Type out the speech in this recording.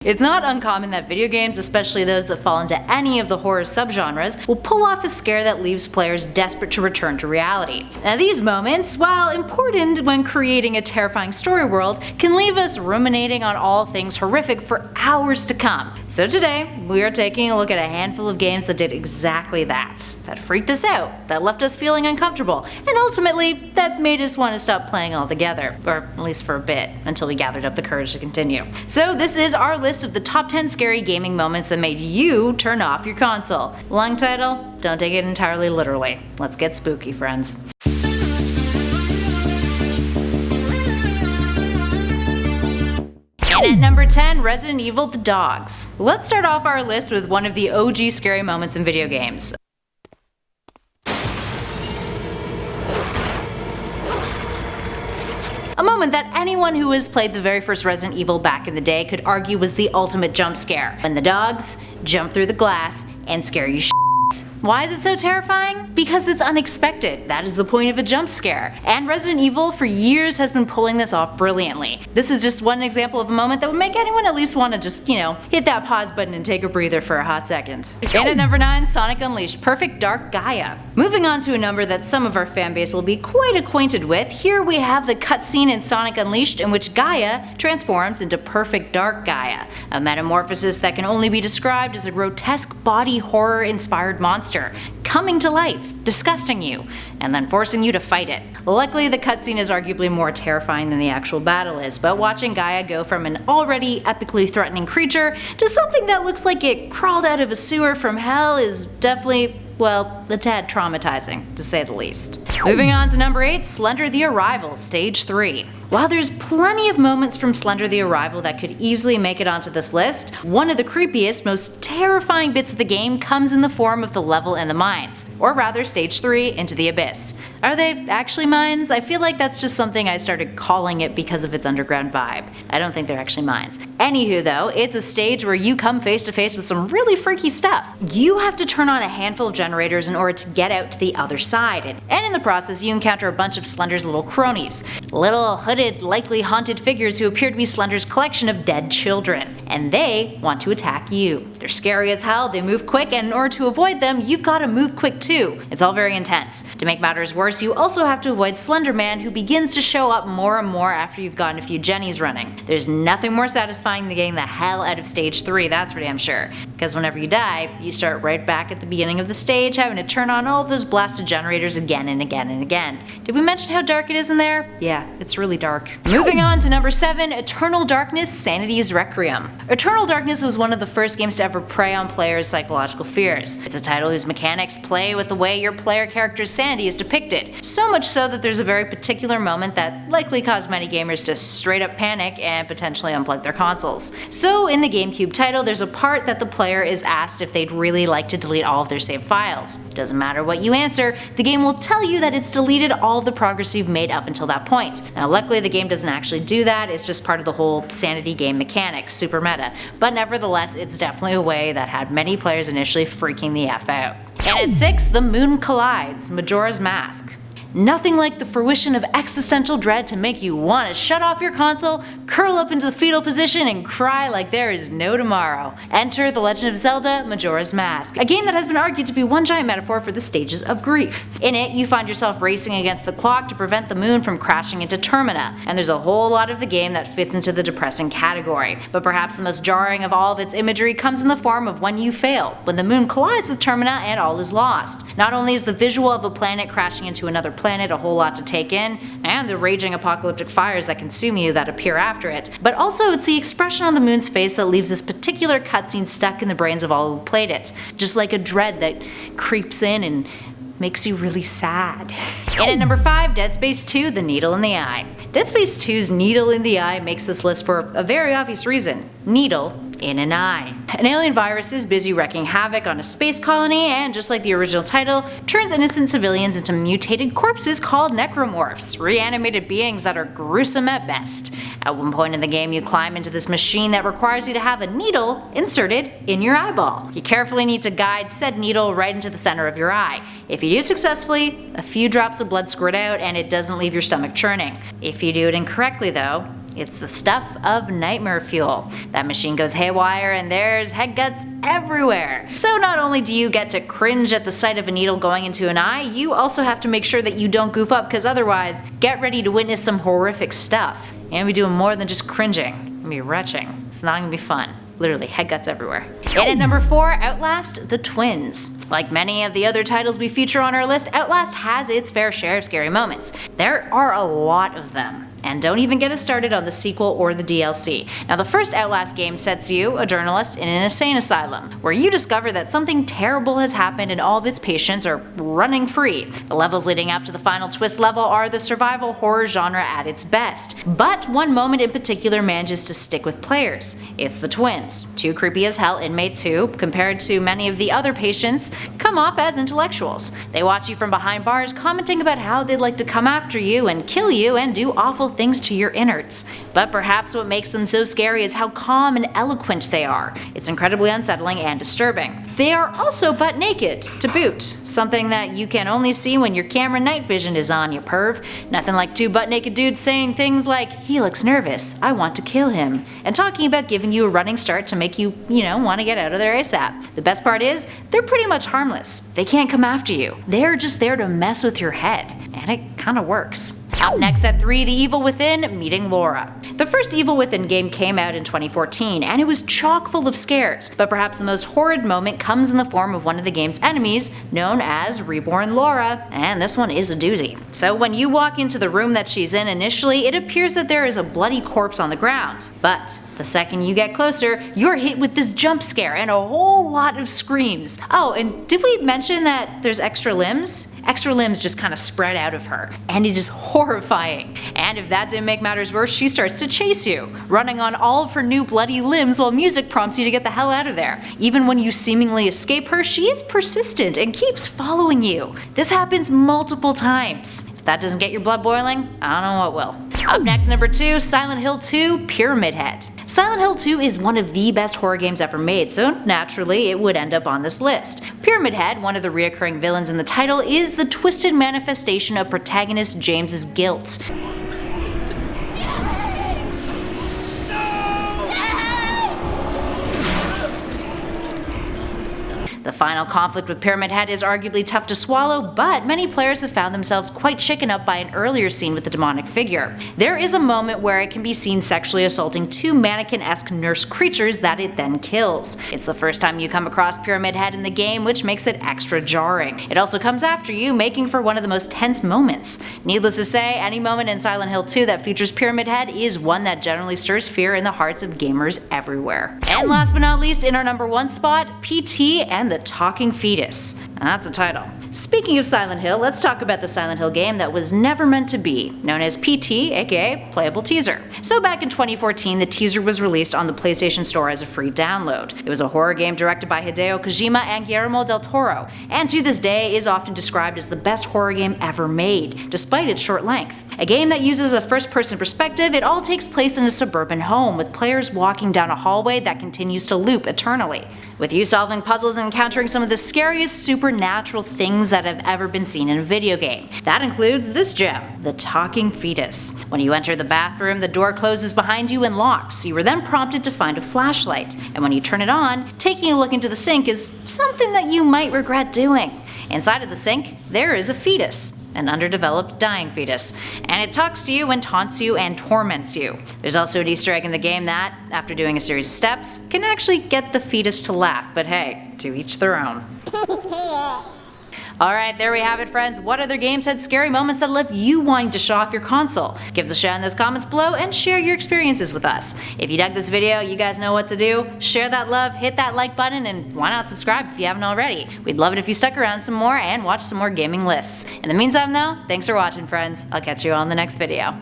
It's not uncommon that video games, especially those that fall into any of the horror subgenres, will pull off a scare that leaves players desperate to return to reality. Now these moments, while important when creating a terrifying story world, can leave us ruminating on all things horrific for hours to come. So today, we are taking a look at a handful of games that did exactly that. That freaked us out, that left us feeling uncomfortable, and ultimately, that made us want to stop playing altogether. Or at least for a bit, until we gathered up the courage to continue. So this is our list of the top 10 scary gaming moments that made you turn off your console. Long title? Don't take it entirely literally. Let's get spooky, friends. And at number 10, Resident Evil: The Dogs. Let's start off our list with one of the OG scary moments in video games. A moment that anyone who has played the very first Resident Evil back in the day could argue was the ultimate jump scare, when the dogs jump through the glass and scare you shit. Why is it so terrifying? Because it's unexpected. That is the point of a jump scare. And Resident Evil for years has been pulling this off brilliantly. This is just one example of a moment that would make anyone at least want to just, hit that pause button and take a breather for a hot second. And at number 9, Sonic Unleashed: Perfect Dark Gaia. Moving on to a number that some of our fanbase will be quite acquainted with, here we have the cutscene in Sonic Unleashed in which Gaia transforms into Perfect Dark Gaia, a metamorphosis that can only be described as a grotesque body horror inspired monster, coming to life, disgusting you, and then forcing you to fight it. Luckily, the cutscene is arguably more terrifying than the actual battle is, but watching Gaia go from an already epically threatening creature to something that looks like it crawled out of a sewer from hell is definitely, well, a tad traumatizing, to say the least. Moving on to number 8, Slender: The Arrival, Stage 3. While there's plenty of moments from Slender: The Arrival that could easily make it onto this list, one of the creepiest, most terrifying bits of the game comes in the form of the level in the mines, or rather Stage 3, Into the Abyss. Are they actually mines? I feel like that's just something I started calling it because of its underground vibe. I don't think they're actually mines. Anywho though, it's a stage where you come face to face with some really freaky stuff. You have to turn on a handful of generators in order to get out to the other side, and in the process you encounter a bunch of Slender's little cronies. Little hooded, likely haunted figures who appear to be Slender's collection of dead children, and they want to attack you. They're scary as hell, they move quick, and in order to avoid them, you've got to move quick too. It's all very intense. To make matters worse, you also have to avoid Slender Man, who begins to show up more and more after you've gotten a few jennies running. There's nothing more satisfying than getting the hell out of Stage 3, that's for damn sure. Because whenever you die, you start right back at the beginning of the stage, having to turn on all of those blasted generators again and again and again. Did we mention how dark it is in there? Yeah, it's really dark. Moving on to number 7, Eternal Darkness: Sanity's Requiem. Eternal Darkness was one of the first games to ever prey on players' psychological fears. It's a title whose mechanics play with the way your player character's sanity is depicted, so much so that there's a very particular moment that likely caused many gamers to straight up panic and potentially unplug their consoles. So in the GameCube title, there's a part that the player is asked if they'd really like to delete all of their saved files. Doesn't matter what you answer, the game will tell you that it's deleted all of the progress you've made up until that point. Now luckily the game doesn't actually do that, it's just part of the whole sanity game mechanic, super meta, but nevertheless it's definitely a way that had many players initially freaking the F out. And at 6, The Moon Collides, Majora's Mask. Nothing like the fruition of existential dread to make you want to shut off your console, curl up into the fetal position, and cry like there is no tomorrow. Enter The Legend of Zelda: Majora's Mask, a game that has been argued to be one giant metaphor for the stages of grief. In it, you find yourself racing against the clock to prevent the moon from crashing into Termina, and there's a whole lot of the game that fits into the depressing category. But perhaps the most jarring of all of its imagery comes in the form of when you fail, when the moon collides with Termina and all is lost. Not only is the visual of a planet crashing into another planet a whole lot to take in, and the raging apocalyptic fires that consume you that appear after it, but also it's the expression on the moon's face that leaves this particular cutscene stuck in the brains of all who played it, just like a dread that creeps in and makes you really sad. And at number 5, Dead Space 2: The Needle in the Eye. Dead Space 2's Needle in the Eye makes this list for a very obvious reason. Needle in an eye. An alien virus is busy wreaking havoc on a space colony, and just like the original title, turns innocent civilians into mutated corpses called necromorphs, reanimated beings that are gruesome at best. At one point in the game, you climb into this machine that requires you to have a needle inserted in your eyeball. You carefully need to guide said needle right into the center of your eye. If you do successfully, a few drops of blood squirt out and it doesn't leave your stomach churning. If you do it incorrectly though, It's the stuff of nightmare fuel. That machine goes haywire and there's head guts everywhere. So not only do you get to cringe at the sight of a needle going into an eye, you also have to make sure that you don't goof up, because otherwise, get ready to witness some horrific stuff. You're gonna be doing more than just cringing. You're gonna be retching. It's not gonna be fun. Literally, head guts everywhere. And at number 4, Outlast, The Twins. Like many of the other titles we feature on our list, Outlast has its fair share of scary moments. There are a lot of them. And don't even get us started on the sequel or the DLC. Now, the first Outlast game sets you, a journalist, in an insane asylum, where you discover that something terrible has happened and all of its patients are running free. The levels leading up to the final twist level are the survival horror genre at its best. But one moment in particular manages to stick with players. It's the twins, two creepy as hell inmates who, compared to many of the other patients, come off as intellectuals. They watch you from behind bars, commenting about how they'd like to come after you and kill you and do awful things to your innards. But perhaps what makes them so scary is how calm and eloquent they are. It's incredibly unsettling and disturbing. They are also butt naked, to boot, something that you can only see when your camera night vision is on, you perv. Nothing like two butt naked dudes saying things like, "He looks nervous, I want to kill him," and talking about giving you a running start to make you, want to get out of there ASAP. The best part is, they're pretty much harmless. They can't come after you. They're just there to mess with your head. And it kinda works. Up next at 3, The Evil Within, Meeting Laura. The first Evil Within game came out in 2014, and it was chock full of scares, but perhaps the most horrid moment comes in the form of one of the game's enemies, known as Reborn Laura, and this one is a doozy. So when you walk into the room that she's in initially, it appears that there is a bloody corpse on the ground. But the second you get closer, you're hit with this jump scare and a whole lot of screams. Oh, and did we mention that there's extra limbs? Extra limbs just kind of spread out of her, and it is horrifying. And if that didn't make matters worse, she starts to chase you, running on all of her new bloody limbs while music prompts you to get the hell out of there. Even when you seemingly escape her, she is persistent and keeps following you. This happens multiple times. If that doesn't get your blood boiling, I don't know what will. Up next, number 2, Silent Hill 2, Pyramid Head. Silent Hill 2 is one of the best horror games ever made, so naturally it would end up on this list. Pyramid Head, one of the reoccurring villains in the title, is the twisted manifestation of protagonist James's guilt. The final conflict with Pyramid Head is arguably tough to swallow, but many players have found themselves quite shaken up by an earlier scene with the demonic figure. There is a moment where it can be seen sexually assaulting two mannequin-esque nurse creatures that it then kills. It's the first time you come across Pyramid Head in the game, which makes it extra jarring. It also comes after you, making for one of the most tense moments. Needless to say, any moment in Silent Hill 2 that features Pyramid Head is one that generally stirs fear in the hearts of gamers everywhere. And last but not least, in our number 1 spot, PT and the Talking Fetus. That's a title. Speaking of Silent Hill, let's talk about the Silent Hill game that was never meant to be, known as PT, aka Playable Teaser. So back in 2014, the teaser was released on the PlayStation Store as a free download. It was a horror game directed by Hideo Kojima and Guillermo del Toro, and to this day is often described as the best horror game ever made, despite its short length. A game that uses a first-person perspective, it all takes place in a suburban home, with players walking down a hallway that continues to loop eternally, with you solving puzzles and encountering some of the scariest supernatural things that have ever been seen in a video game. That includes this gem, the Talking Fetus. When you enter the bathroom, the door closes behind you and locks, so you are then prompted to find a flashlight, and when you turn it on, taking a look into the sink is something that you might regret doing. Inside of the sink, there is a fetus, an underdeveloped dying fetus, and it talks to you and taunts you and torments you. There's also an Easter egg in the game that, after doing a series of steps, can actually get the fetus to laugh, but hey, to each their own. Alright, there we have it, friends. What other games had scary moments that left you wanting to show off your console? Give us a shout in those comments below and share your experiences with us. If you dug this video, you guys know what to do. Share that love, hit that like button, and why not subscribe if you haven't already. We'd love it if you stuck around some more and watched some more gaming lists. In the meantime though, thanks for watching, friends. I'll catch you all in the next video.